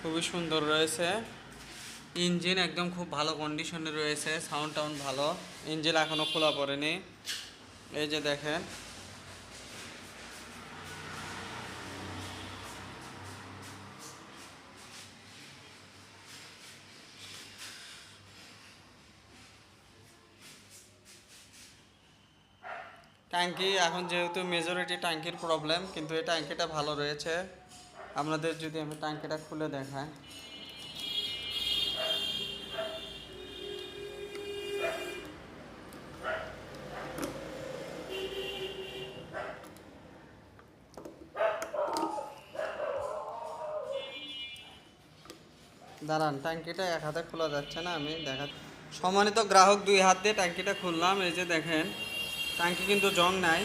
খুবই সুন্দর রয়েছে। ইঞ্জিন একদম খুব ভালো কন্ডিশনে রয়েছে, সাউন্ড টাউন্ড ভালো। ইঞ্জিন এখনও খোলা পড়েনি। এই যে দেখেন, ট্যাঙ্কি এখন যেহেতু মেজরিটি ট্যাঙ্কির প্রবলেম, কিন্তু এই ট্যাঙ্কিটা ভালো রয়েছে। আপনাদের যদি আমি ট্যাঙ্কিটা খুলে দেখাই, দাঁড়ান, ট্যাঙ্কিটা এক হাতে খোলা যাচ্ছে না, আমি দেখা। সম্মানিত গ্রাহক, দুই হাত দিয়ে ট্যাঙ্কিটা খুললাম। এই যে দেখেন, ট্যাঙ্কি কিন্তু জং নাই,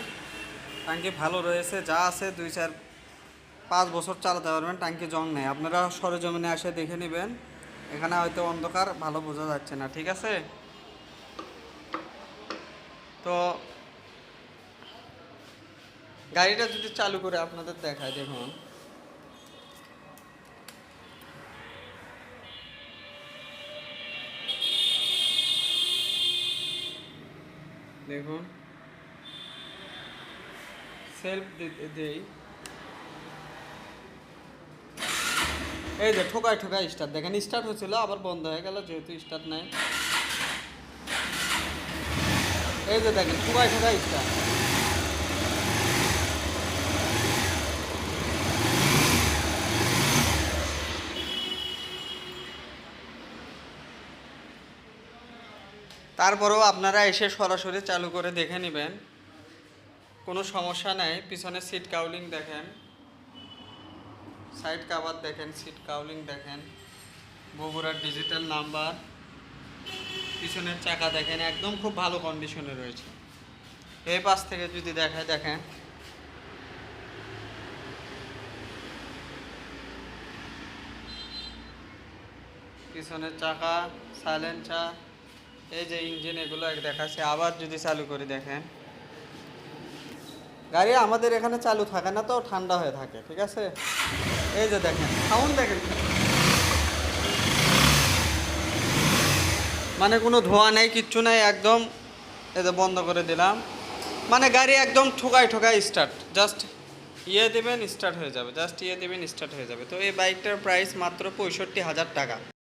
ট্যাঙ্কি ভালো রয়েছে। যা আছে 2-4-5 বছর চালাতে পারবেন, ট্যাঙ্কি জং নেই। আপনারা সরেজমিনে এসে দেখে নেবেন। এখানে হয়তো অন্ধকার, ভালো বোঝা যাচ্ছে না, ঠিক আছে? তো গাড়িটা যদি চালু করে আপনাদের দেখায়, দেখুন দেখুন সেলফ দেই। এই যে ঠোকায় ঠোকায় স্টার্ট, দেখেন স্টার্ট হয়েছিল আবার বন্ধ হয়ে গেল, যেহেতু স্টার্ট নাই। এই যে দেখেন ঠোকায় ঠোকায় স্টার্ট। তারপরেও আপনারা এসে সরাসরি চালু করে দেখে নেবেন, কোনো সমস্যা নেই। পিছনে সিট কাউলিং দেখেন, সাইড কাভার দেখেন, সিট কাউলিং দেখেন, বগুড়ার ডিজিটাল নাম্বার, পিছনের চাকা দেখেন, একদম খুব ভালো কন্ডিশনে রয়েছে। এই পাশ থেকে যদি দেখায়, দেখেন পিছনের চাকা, সাইলেন্সার, এই যে ইঞ্জিন, এগুলো দেখাচ্ছে। আবার যদি চালু করি দেখেন, গাড়ি আমাদের এখানে চালু থাকে না, তো ঠান্ডা হয়ে থাকে, ঠিক আছে? এই যে দেখেন সাউন্ড দেখেন, মানে কোনো ধোঁয়া নেই, কিচ্ছু নেই, একদম। এই যে বন্ধ করে দিলাম, মানে গাড়ি একদম ঠোকায় ঠোকায় স্টার্ট। জাস্ট ইয়ে দেবেন, স্টার্ট হয়ে যাবে। জাস্ট ইয়ে দেবেন, স্টার্ট হয়ে যাবে। তো এই বাইকটার প্রাইস মাত্র 65,000 টাকা।